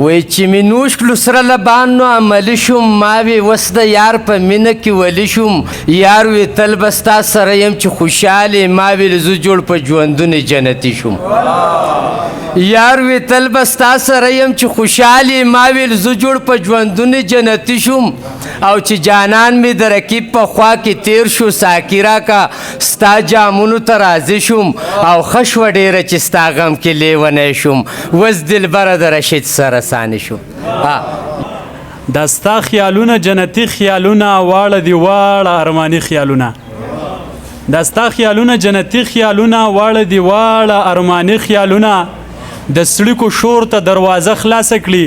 وی چې می نوش کړو سره لبان نو عملي شوم ما وی وس د یار په مینه کې ولی شوم یار وی تل به ستا سره یم چې خوشحالې ما ویل زه جوړ په ژوندون جنتي شوم یار وی تل به ستا سره یم چې خوشحالې ما ویل زه جوړ په ژوندون جنتي شوم او چې جانان مې د رقیب په خوا کې تیر شو ساقي راکه ستا جامونو ته راضي شوم او ښه شوه ډېره چې ستا غم کې لیونی شوم وس دلبره د رشید سره ساني شو دا ستا خیالونه جنتي خیالونه واړه دي واړه ارماني خیالونه دا ستا خیالونه جنتي خیالونه واړه دي واړه ارماني خیالونه د سړیکو شور ته دروازه خلاصه کړي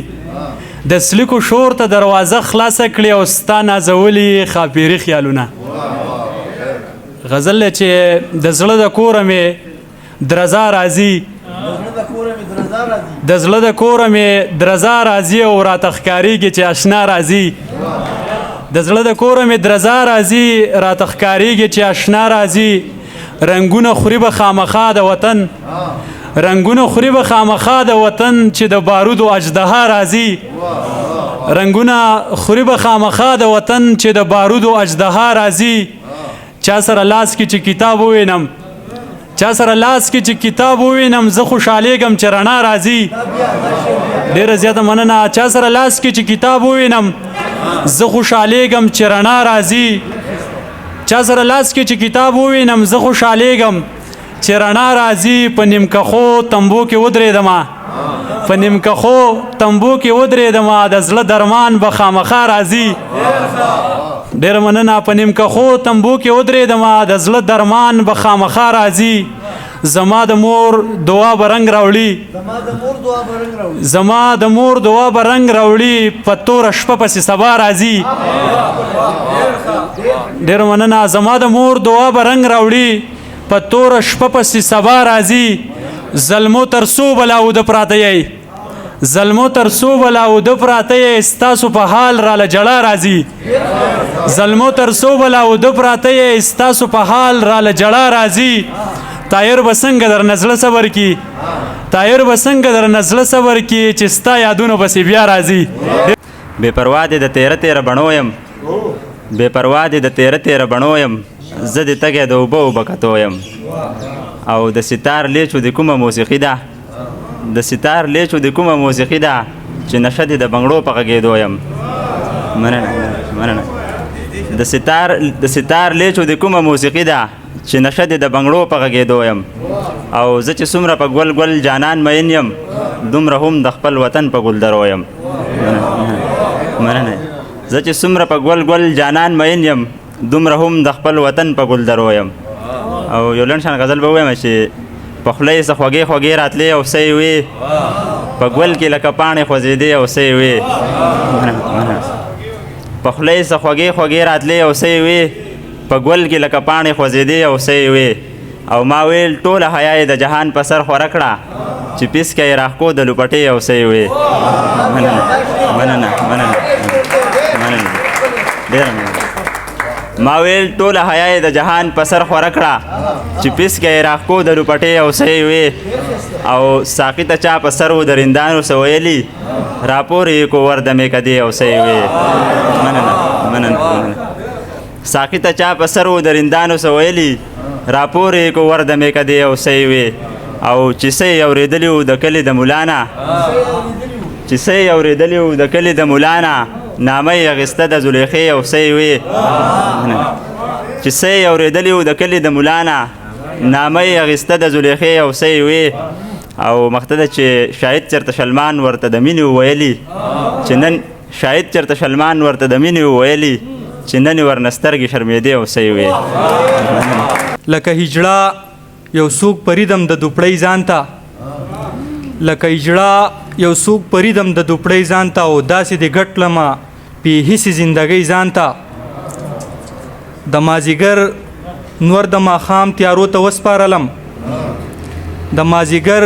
د سړیکو شور ته دروازه خلاصه کړي او ستا نازولي خاپیري خیالونه غزل چې د زړه د کوره مې درزا راځي د زړه د کوره مې درزا راځي او راته ښکارېږي چې اشنا راځي د زړه د کوره مې درزا راځي راته ښکارېږي چې اشنا راځي رنګونه خوري به خامخا د وطن رنګونه خوري به خامخا د وطن چې د بارودو اژدها راځي رنګونه خوري به خامخا د وطن چې د بارودو اژدها راځي چا سره لاس کې چې کتاب ووینم چا سره لاس کې چې کتاب ووینم زه خوشحالېږم چې رڼا راځي ډېره زیاته مننه چا سره لاس کې چې کتاب ووینم زه خوشحالېږم چې رڼا راځي چا سره لاس کې چې کتاب ووینم زه خوشحالېږم چې رڼا راځي په نیمکخو تمبو کې ودرېدمه په نیمکخو تمبو کې ودرېدمه د زړه درمان به خامخا راځي ډېره مننه په نیمکخو تمبو کې ودرېدمه د زړه درمان به خامخا راځي زما د مور دعا به رنګ راوړي زما د مور دعا به رنګ راوړي په توره شپه پسې سبا راځي ډېره مننه زما د مور دعا به رنګ راوړي په توره شپه پسې سبا راځي ظلمو تر څو بلاوده پراته یی ظلمو تر څو بلاوده پراته یی ستاسو په حال راله جړه راځي ظلمو تر څو بلاوده پراته یی ستاسو په حال راله جړه راځي تایر به څنګه در نزله صبر کی تایر به څنګه در نزله صبر کی چې ستا یادونه پسې بیا راځي بې پروا دې د تیره تیره بڼو یم بې پروا دې د تیره تیره بڼو یم زه دې تږی د اوبه اوبه کتو یم او د ستار لیچو د کومه موسیقي ده د ستار لیچو د کومه موسیقي ده چې نشه دې د بنګړو په غږېدو یم مننه د ستار لیچو د کومه موسیقي ده چې نشه دې د بنګړو په غږېدو یم او زه چې څومره په ګل ګل جانان مین یم دومره هم د خپل وطن په ګلدرو یم مننه زه چې څومره په ګل ګل جانان مین یم دومره هم د خپل وطن په ګلدرو یم او یو لنډ شان غزل به ووایم چې په خوله یې څه خوږې خوږې راتلې او څه یې وې په ګل کې لکه پاڼې خوځېدې او څه یې وې په خوله یې څه خوږې خوږې راتلې او څه یې وې په ګل کې لکه پاڼې خوځېدې او څه یې وې او ما ویل ټوله حیا یې د جهان په سر خوره کړه چې پیسکه یې راښکو د لوپټې او څه یې وې مننه ډېره مننه ما ویل ټوله حیا یې د جهان په سر خوره کړه چې پیسکه یې راښکو د لوپټې او څه یې وې او ساقي ته چا په سر و د رندانو څه ویلي راپورې یې کو وردمې کدې او څه یې وې مننه ساقي ته چا په سر و د رندانو څه ویلي راپورې یې کو وردمې کدې او څه یې وې او چې څه یې اورېدلي وو د کلي د مولانا چې څه یې اورېدلي وو د کلي د مولانا نامه یې اخیسته د زلیخې او څه یې وې چې څه یې اورېدلي وو د کلي د مولانا نامه یې اخیسته د زلیخې او څه یې وې او مخته ده چې شاید چېرته شلمان ورته د مینې وویلي چې نن شاید چېرته شلمان ورته د مینې وویلي چې نن یې ورنه سترګې شرمېدې او څه یې وې لکه هجړه یو څوک پریدم د دوپړۍ ځان ته لکه هجړه یو څوک پریدم د دوپړۍ ځان ته او داسې دې ګټلمه بې حسې زندګۍ ځان ته د مازدیګر نور د ماښام تیارو ته وسپارلم د مازدیګر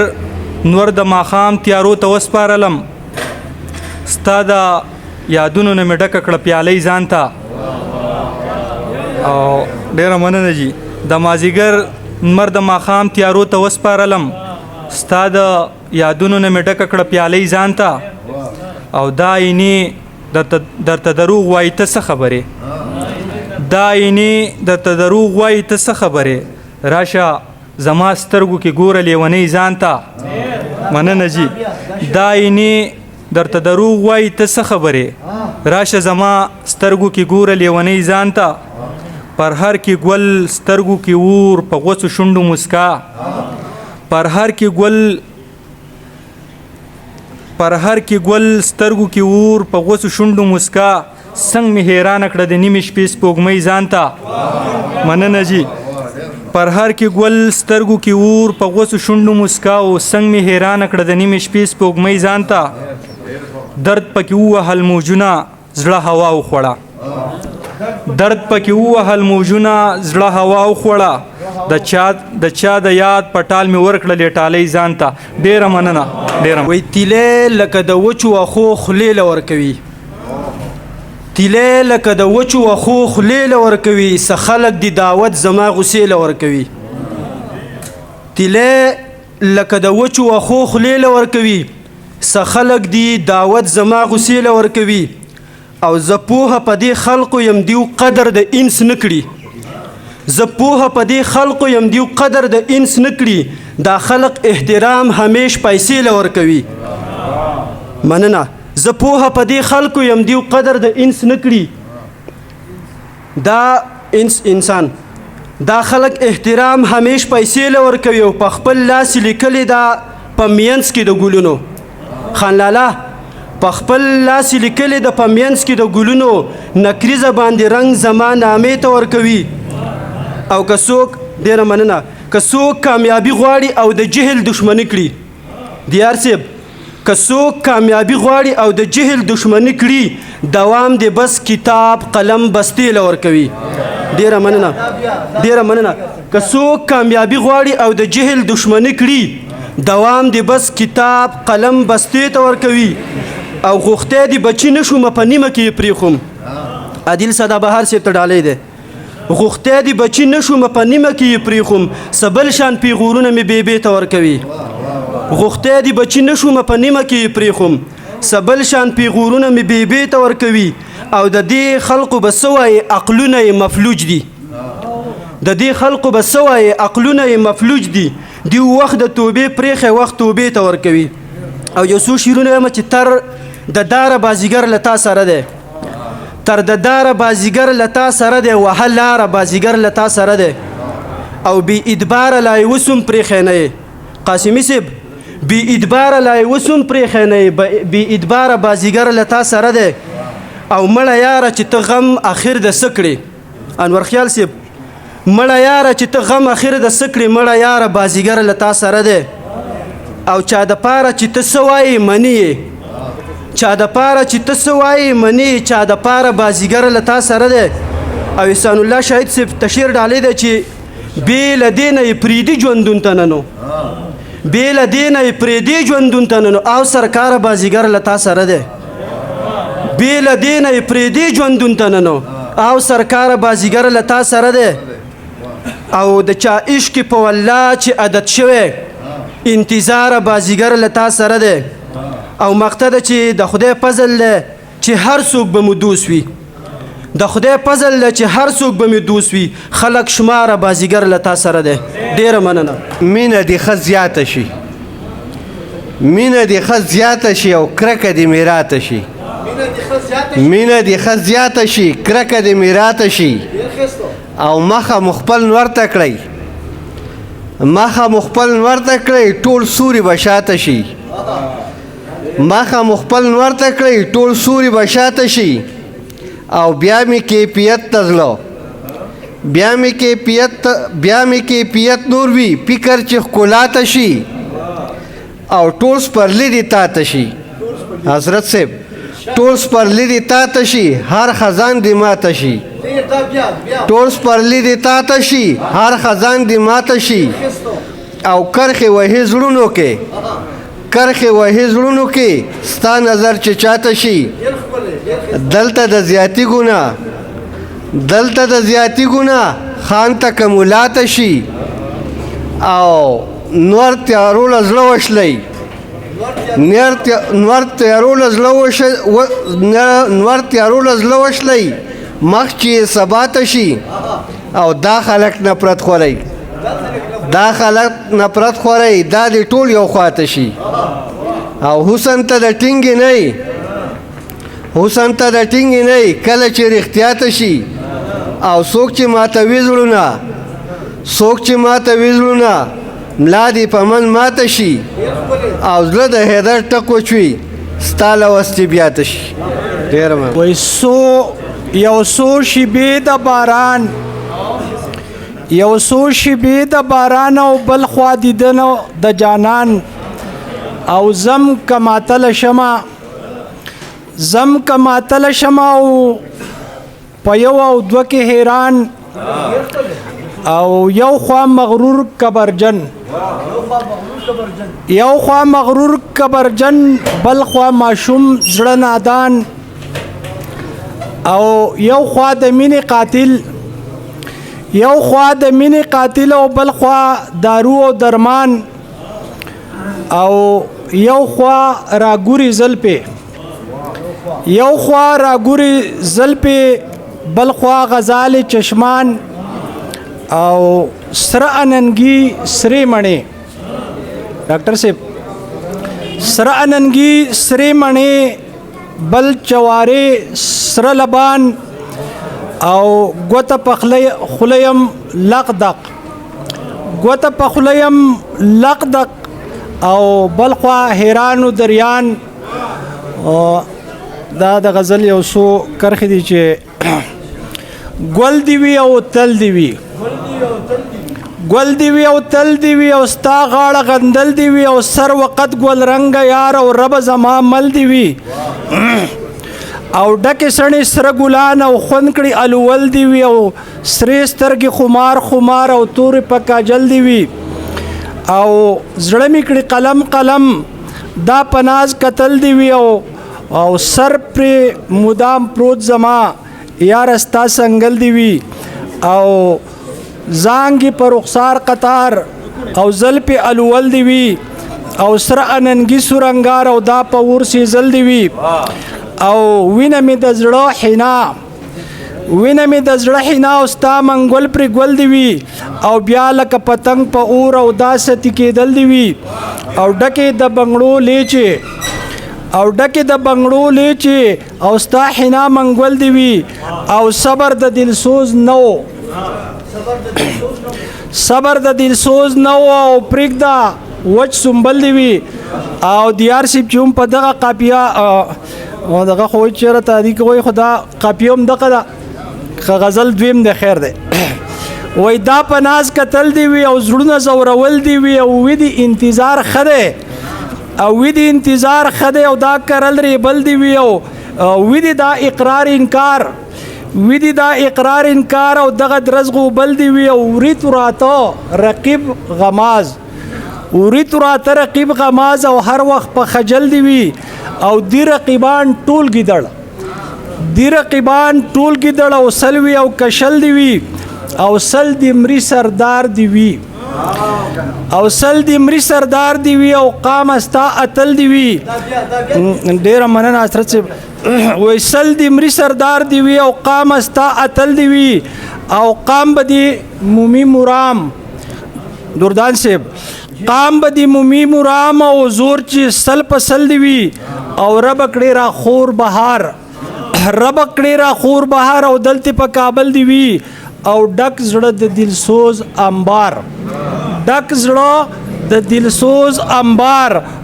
نور د ماښام تیارو ته وسپارلم ستا د یادونو نه مې ډکه کړه پیالۍ ځان ته او ډېره مننه جي د مازدیګر نور د ماښام تیارو ته وسپارلم ستا د یادونو نه مې ډکه کړه پیالۍ ځان ته او دا عینې درته دروغ وایي ته څه خبرې دا عینې درته دروغ وایي ته څه خبرې راشه زما سترګو کې ګوره لیونۍ ځان ته مننه جي دا عینې درته دروغ وایي ته څه خبرې راشه زما سترګو کې ګوره لیونۍ ځان ته پر هر کې ګل سترګو کې اور په غوڅو شونډو مسکا پر هر کې ګل سترګو کې اور په غوڅو شونډو مسکا څنګه مې حیرانه کړه د نیمې شپې سپوږمۍ ځان ته مننه جي پر هر کې ګل سترګو کې اور په غوڅو شونډو مسکا او څنګه مې حیرانه کړه د نیمې شپې سپوږمۍ ځان ته درد پکې ووهل موجونه زړه هوا وخوړه درد پکې ووهل موجونه زړه هوا وخوړه د چا د یاد پټال مې ورکړلې ټالۍ ځان ته ډېره مننه ډېره وی تیلی لکه د وچو واښو خولې له ورکوي تیلی لکه د وچو واښو خولې له ورکوي څه خلک دي دعوت زما غوسې له ورکوي تیلی لکه د وچو واښو خولې له ورکوي څه خلک دي دعوت زما غوسې له ورکوي او زه پوهه په دې خلقو یم دیو قدر د انس نه کړي زه پوهه په دې خلقو یم دیو قدر د انس نه کړي دا خلق احترام همیش پیسې له ورکوي مننه زه پوهه په دې خلقو یم دیو قدر د انس نه کړي دا انسان دا خلق احترام همیش پیسې له ورکوي او په خپل لاس لیکلي دا په مینځ کې د ګلونو خان لالا په خپل لاس لیکلي د په مینځ کې د ګلونو نکریزه باندې رنګ زما نامې ته ورکوي او که څوک ډېره مننه که څوک کامیابي غواړي او د جهل دښمني کړي دیار صاحب که څوک کامیابي غواړي او د جهل دښمني کړي دوام دی بس کتاب قلم بستې له ورکوي ډېره مننه که څوک کامیابي غواړي او د جهل دښمني کړي دوام دی بس کتاب قلم بستې ته ورکوي او غوښتی دی بچي نه شومه په نیمه کې یې پرېښوم عادل سدابهار صاحب ته ډالۍ دی غوښتی دی بچي نه شومه په نیمه کې یې پرېښوم څه بل شان پیغورونه مې بېبې ته ورکوي غوښتی دی بچي نه شومه په نیمه کې یې پرېښوم څه بل شان پیغورونه مې بېبې ته ورکوي او د دې خلقو به څه وایي عقلونه یې مفلوج دي د دې خلقو به څه وایي عقلونه یې مفلوج دي دوی وخت د توبې پرېښی وخت توبې ته ورکوي او یو څو شعرونه وایم چې تر د داره بازیګر له تا سره دی تر د داره بازیګر له تا سره دی وهل لاره بازیګر له تا سره دی او بی ادباره لا یې وسم پرېښی نه یې قاسمي صاحب بی ادباره لا یې وسم پرېښی نه یې بی ادباره بازیګر له تا سره دی او مړه یاره چې ته غم اخر د څه کړې انور خیال صاحب مړه یاره چې ته غم اخر د څه کړې مړه یاره بازیګر له تا سره دی او چا د پاره چې ته څه وایې مني یې چا د پاره چې ته څه وایې مني چا د پاره بازیګر له تا سره دی او احسان الله شاهد صاحب تشیر ډالۍ دی چې بې له دې نه یې پرېږدي ژوندون ته ننو بې له دې نه یې پرېږدي ژوندون ته ننو او سرکاره بازیګر له تا سره دی بې له دې نه یې پرېږدي ژوندون ته ننو او سرکاره بازیګر له تا سره دی او د چا عشق په والله چې عادت شوی انتظار بازیګر له تا سره دی او مقته ده چې د خدای فضل ده چې هر څوک به مو دوست وي د خدای فضل ده چې هر څوک به مې دوست وي خلک شماره بازیګر له تا سره دی ډېره مننه مینه دې ښه زیاته شي مینه دې ښه زیاته شي او کرکه دې میراته شي مینه دې ښه زیاته شي کرکه دې میراته شي او مخه مخپل نورته کړئ مخه مخپل نورته کړئ ټول سوري به شاته شي مخه مخپل نورته کړئ ټول سوري به شاته شي او بیا مې کیفیت ته زړه بیا مې کیفیت نور وي فکر چې ښکلاته شي او ټول سپرلی دې تاته شي حضرت صاحب ټول سپرلی دې تاته شي هر خزان دې ماته شي ټول سپرلی دې تاته شي هر خزان دې ماته شي او کرښې وهي زړونو کې ستا نظر چې چاته شي دلته د زیاتی ګناه خان ته کمولاته شي او نور تیارو له زړه وشلی نور تیارونه زړه وشلی مخ چې سبا ته شي او دا خلک نفرت خورئ دا د ټول یو خواته شي او حسن ته د ټینګې نه کله چې رښتیا ته شي او څوک چې ماتوي زړونه ملا دې په من ماته شي او زړه د حیدر ټک وچوي ستا له وستې بیا ته شي ډېره مننه وای یو څو شیبې د باران او بل خوا دیدن د جانان او زم کماتل شمع او په یو او دوه کې حیران او یو خوا مغرور کبرجن بل خوا ماشوم زړه نادان او یو خوا د مینې قاتل او بل خوا دارو او درمان او یو خوا راګوري زلپې بل خوا غزال چشمان او سره اننګي سرې مڼې ډاکټر صاحب سره اننګي سرې مڼې بل چوارې سره لبان او ګوته په خولیم لقدق او بل خوا حیرانو دریان دا د غزل یو څو کرښې دي چې ګل دی وي او تل دی وي او ستا غاړه غندل دی وي او سر وقت ګل رنګ یار او رب زما مل دی وي او ډکې سړې سره ګلان او خوند کړي الول دی وي او سرې سترګې خمار او تورې په کاجل دی وي او زړه مې کړي قلم دا پناز قتل دی وي او سر پرې مدام پروت زما یار استا سنگل دی وي او زانګي پر رخسار قطار او زل په الول دی وي او سره اننګي سورنګار او دا په ور سي زل دی وي او وینه مې د زړه حنا او ستا منګول پر ګل دی وي او بیا لکه پتنګ په اور او داستی کېدل دی وي او ډکه د بنگړو لیچې او ستا حنا منګول دی وي او صبر د دلسوز نو او پرېږده وچ سنبل دی وي او دیار سیب چې هم په دغه قافیه دغه خو چېرې تحریک وایي خو دا قافیه هم دغه ده غزل دویم د خیر دی وای دا په ناز کتل دی وي او زړونه زورول دی وي او ویدي انتظار خده او دا کرل ریبل دی وي او ویدي دا اقرار انکار او دغه درزغو بل دی وي او وريت راته رقیب غماز او هر وخت په خجل دی وي او دی رقیبان ټول ګیدړ او سلوي او کشل دی وي او سل د مری سردار دی وي او قام استا اتل دی وي ډیر مننه حضرت صاحب وای سل د مری سردار دی وي او قام استا اتل دی وي او قام بدی مومی مرام دردان صاحب قام بدی مومی مرام او زور چې سل پسل دی وي او رب کړي را خور بهار او دلته په کابل دی وي او ډک زړه د دلسوز انبار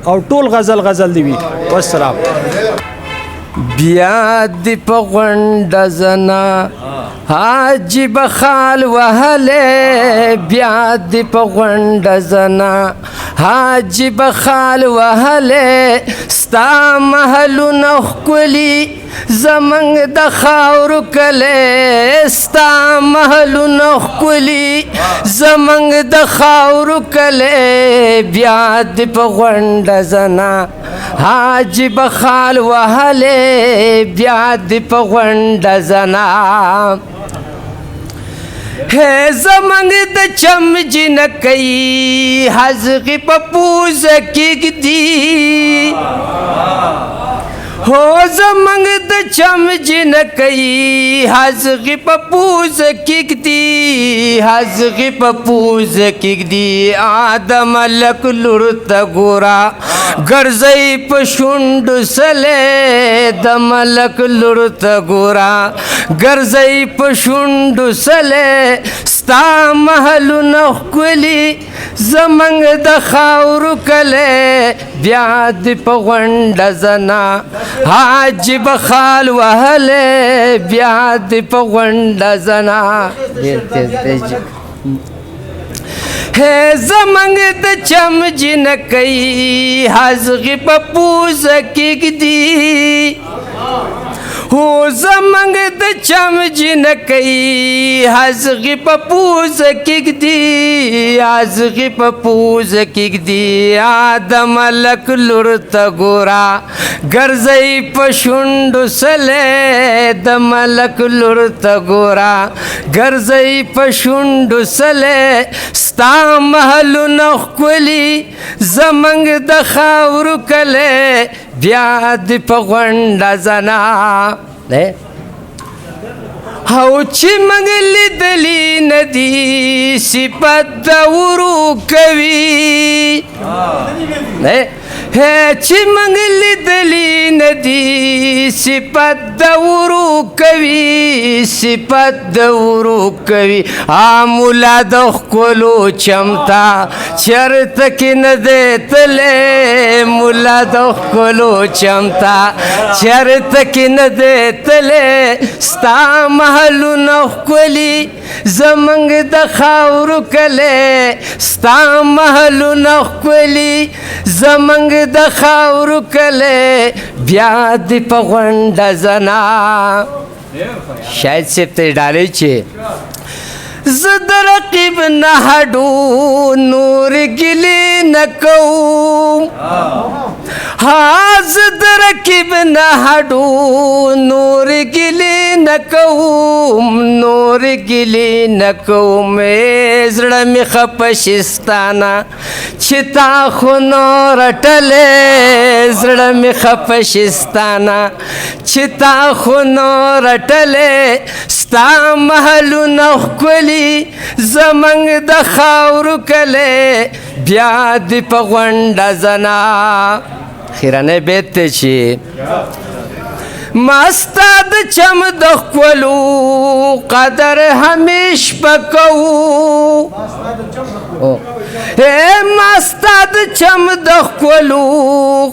او ټول غزل دی وي والسلام بیا دی په غونډه زنا حاجی بخال وهله بیا دی په غونډه زنا حاجی بخال وهله ستا محلونه ښکلي زمنګ د خاورو کلی ستا محلونه ښکلي زمنګ د خاورو کلی بیا دی په غونډه زنا حاجی بخال وهله بیا دی په غونډه زنا ہے زمنگ د چم جنکی حزقی پپوز کیک دی ہو زمنگ د چم جنکی حزقی پپوز کیک دی حزقی پپوز کیک دی آدم لک لرت گورا گرزئی پشنڈ سلے دم لک لرت گورا گرزئی پشنڈ سلے ستا محلو نخکلی زمنگ د خاور کلے بیاد پغنڈ زنا حاج بخال وحلے بیاد پغنڈ زنا ہے زمنگ د چم جنکی حزقی پپوز کیک دی ہو زمنگ د چم جنکی حزقی پپوز کیک دی حزقی پپوز کیک دی آدم لک لرت گورا گرزئی پشنڈ سلے دم لک لرت گورا گرزئی پشنڈ سلے ستا محلو نخکلی زمنگ د خاور کلے بیاد پغنڈ زنا ہو چی منگلی دلی ندی سپت دورو کوی ہے چی منگلی دلی ندی سپت دورو کوی سپت دورو کوی آمولا دخ کلو چمتا چرت کی ندیت لے مولا دخ کلو چمتا چرت کی ندیت لے ستا محلو نخکلی زمنگ د خاور کلے ستا محلو نخکلی زمنگ د خاور کلے بیاد پغنڈ زنا شاید صرف تے ڈالے چھے زد رقیب نہڈو نور گلی نکو ہاں زد رقیب نہڈو نور گلی نکو نور گلی نکو میں زڑ میں خپشستانا چھتا خونو رٹلے زڑ میں خپشستانا چھتا خونو رٹلے ستا محلو نخکلی زمنگ د خاور کلے بیاد پغنڈ زنا خیرانه بیت تے چی مستاد چم دخولو قدر ہمیش پکو اے مستاد چم دخولو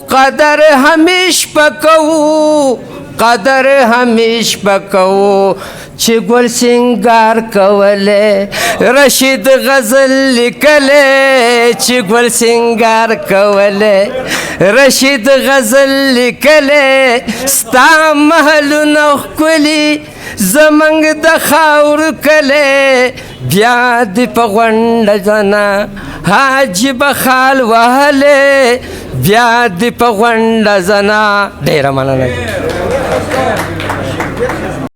قدر ہمیش پکو قدر ہمیش پکو چی گل سنگار کولے رشید غزل لکلے چی گل سنگار کولے رشید غزل لکلے ستا محلو نخکلی زمنگ د خاور کلے بیاد پغنڈ زنا حاج بخال وحلے بیاد پغنڈ زنا ډیره مننه